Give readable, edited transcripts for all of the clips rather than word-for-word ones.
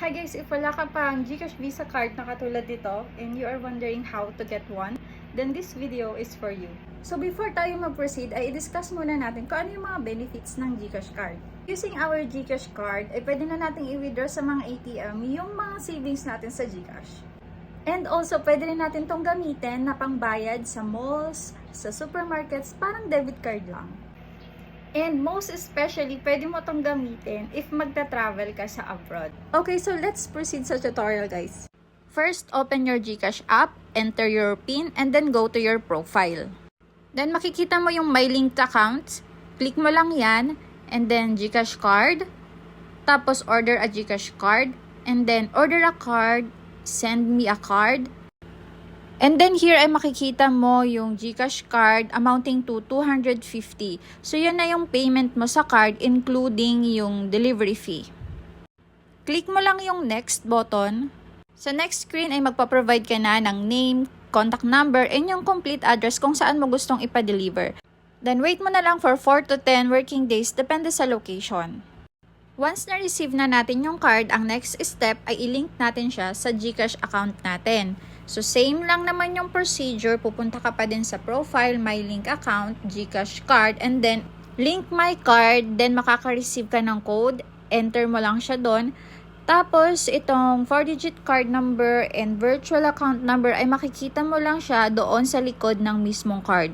Hi guys, if wala ka pang GCash Visa card na katulad dito and you are wondering how to get one, then this video is for you. So before tayo mag-proceed, ay i-discuss muna natin kung ano yung mga benefits ng GCash card. Using our GCash card, ay pwede na natin i-withdraw sa mga ATM yung mga savings natin sa GCash. And also, pwede rin natin tong gamitin na pangbayad sa malls, sa supermarkets, parang debit card lang. And most especially, pwede mo itong gamitin if magta-travel ka sa abroad. Okay, so let's proceed sa tutorial, guys. First, open your GCash app, enter your PIN, and then go to your profile. Then, makikita mo yung My Linked Accounts. Click mo lang yan, and then GCash card. Tapos, order a GCash card. And then, order a card, send me a card. And then here ay makikita mo yung GCash card amounting to 250. So yun na yung payment mo sa card including yung delivery fee. Click mo lang yung next button. Sa next screen ay magpa-provide ka na ng name, contact number, and yung complete address kung saan mo gustong ipa-deliver. Then wait mo na lang for 4 to 10 working days depende sa location. Once na-receive na natin yung card, ang next step ay i-link natin siya sa GCash account natin. So, same lang naman yung procedure. Pupunta ka pa din sa profile, My Link Account, GCash card, and then link my card. Then, makaka-receive ka ng code. Enter mo lang siya doon. Tapos, itong 4-digit card number and virtual account number ay makikita mo lang siya doon sa likod ng mismong card.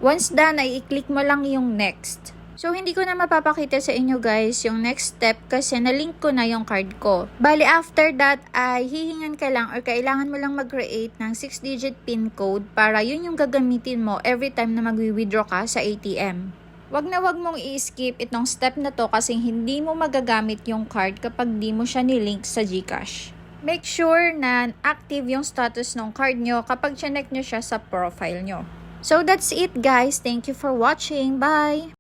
Once done, ay i-click mo lang yung next. So, hindi ko na mapapakita sa inyo guys yung next step kasi na-link ko na yung card ko. Bali, after that ay hihingan ka lang or kailangan mo lang mag-create ng 6-digit PIN code para yun yung gagamitin mo every time na mag-withdraw ka sa ATM. Wag na wag mong i-skip itong step na to kasi hindi mo magagamit yung card kapag di mo siya nilink sa GCash. Make sure na active yung status ng card nyo kapag chinek nyo siya sa profile nyo. So, that's it guys. Thank you for watching. Bye!